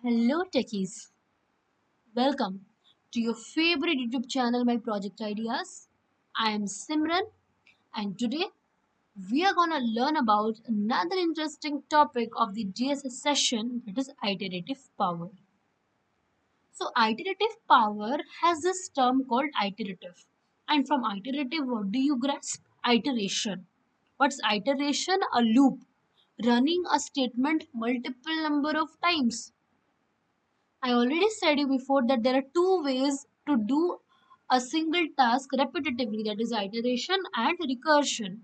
Hello techies, welcome to your favorite YouTube channel My Project Ideas. I am Simran and today we are gonna learn about another interesting topic of the DSA session, that is iterative power. So iterative power has this term called iterative, and from iterative what do you grasp? Iteration. What's iteration? A loop running a statement multiple number of times. I already said you before that there are two ways to do a single task repetitively, that is iteration and recursion.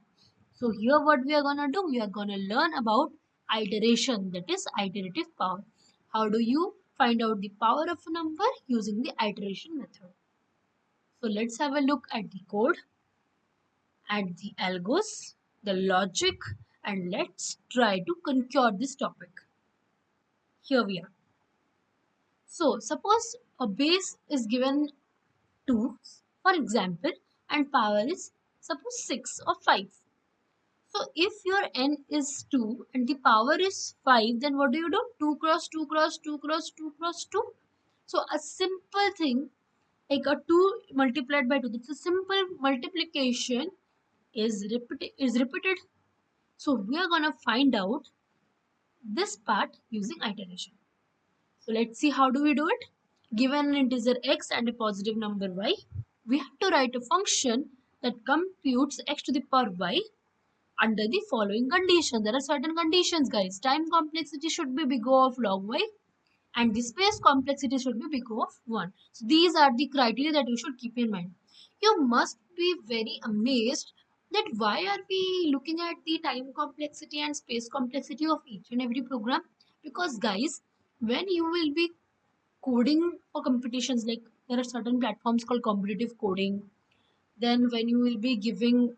So here what we are gonna do, we are gonna learn about iteration, that is iterative power. How do you find out the power of a number using the iteration method? So let's have a look at the code, at the algos, the logic, and let's try to conquer this topic. Here we are. So suppose a base is given 2, for example, and power is suppose 6 or 5. So if your n is 2 and the power is 5, then what do? 2 cross 2 cross 2 cross 2 cross 2. So a simple thing like a 2 multiplied by 2, it's a simple multiplication is repeated. So we are gonna find out this part using iteration. So let's see how do we do it. Given an integer x and a positive number y, we have to write a function that computes x to the power y under the following condition. There are certain conditions, guys. Time complexity should be big O of log y and the space complexity should be big O of 1. So these are the criteria that you should keep in mind. You must be very amazed that why are we looking at the time complexity and space complexity of each and every program? Because guys, when you will be coding for competitions, like there are certain platforms called competitive coding, then when you will be giving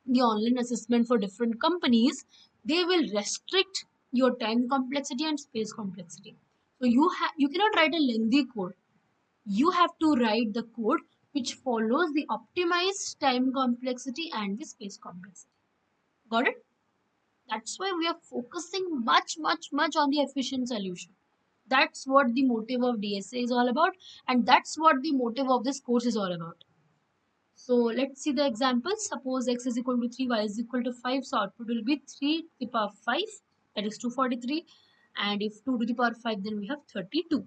the online assessment for different companies, they will restrict your time complexity and space complexity. So you cannot write a lengthy code. You have to write the code which follows the optimized time complexity and the space complexity. Got it? That's why we are focusing much on the efficient solution. That's what the motive of DSA is all about, and that's what the motive of this course is all about. So let's see the examples. Suppose x is equal to 3, y is equal to 5. So output will be 3 to the power 5, that is 243. And if 2 to the power 5, then we have 32.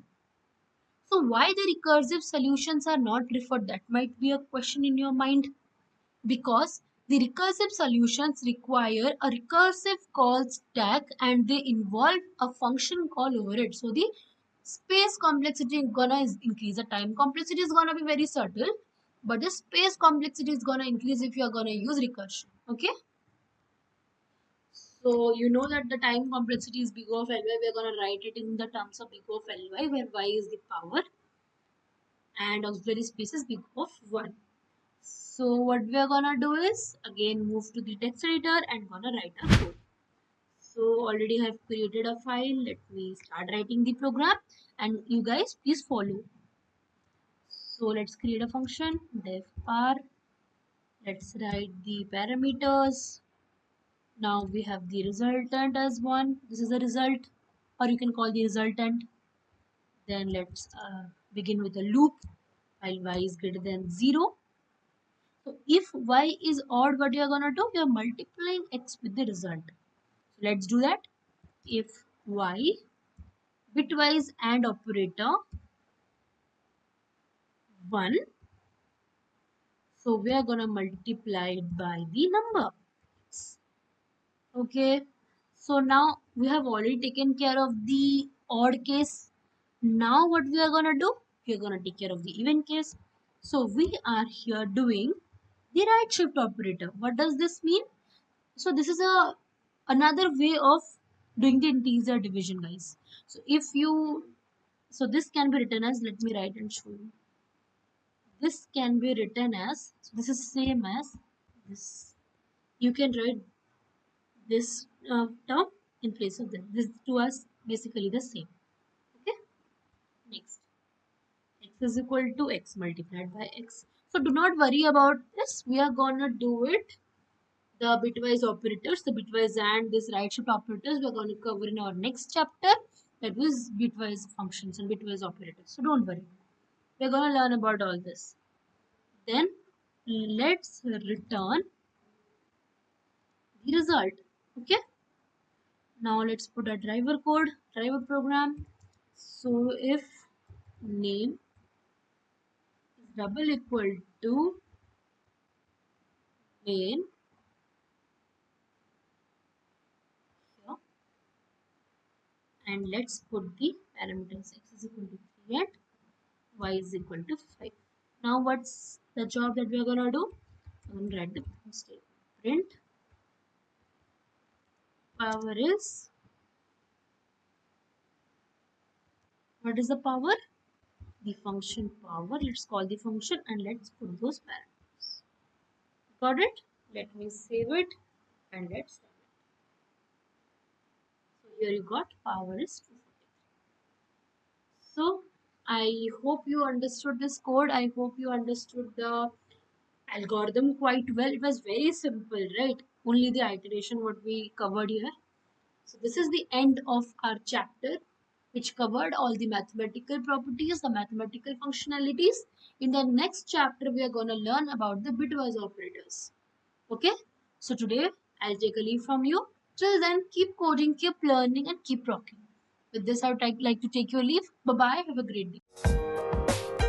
So why the recursive solutions are not preferred? That might be a question in your mind. Because the recursive solutions require a recursive call stack and they involve a function call over it. So the space complexity is gonna increase. The time complexity is gonna be very subtle, but the space complexity is gonna increase if you are gonna use recursion. Okay. So you know that the time complexity is big O of Ly. We are gonna write it in the terms of big O of Ly, where y is the power and auxiliary space is big O of 1. So what we are gonna do is again move to the text editor and gonna write our code. So already have created a file. Let me start writing the program and you guys please follow. So let's create a function def par. Let's write the parameters. Now we have the resultant as 1. This is the result, or you can call the resultant. Then let's begin with a loop while y is greater than 0. So if y is odd, what you are gonna do? You are multiplying x with the result. So let's do that. If y bitwise AND operator 1, so we are gonna multiply it by the number. Okay. So now we have already taken care of the odd case. Now what we are gonna do? We are gonna take care of the even case. So we are here doing the right shift operator. What does this mean? So this is another way of doing the integer division, guys. So so this can be written as, let me write and show you. This can be written as, so this is same as this. You can write this term in place of this. This two are basically the same. Okay. Next, x is equal to x multiplied by x. So do not worry about this. We are gonna do it. The bitwise operators, the bitwise and this right shift operators, we are going to cover in our next chapter that was bitwise functions and bitwise operators. So don't worry. We're going to learn about all this. Then let's return the result. Okay. Now let's put a driver code, driver program. So if name is double equal to main here, and let's put the parameters x is equal to 3 and y is equal to 5. Now what's the job that we are gonna do? I'm gonna write the statement. Print power is, what is the power? The function power. Let's call the function and let's put those parameters. Got it? Let me save it and let's run it. So here you got power is 240. So I hope you understood this code. I hope you understood the algorithm quite well. It was very simple, right? Only the iteration what we covered here. So this is the end of our chapter, which covered all the mathematical properties, the mathematical functionalities. In the next chapter, we are going to learn about the bitwise operators. Okay? So today, I'll take a leave from you. Till then, keep coding, keep learning, and keep rocking. With this, I would like to take your leave. Bye-bye. Have a great day.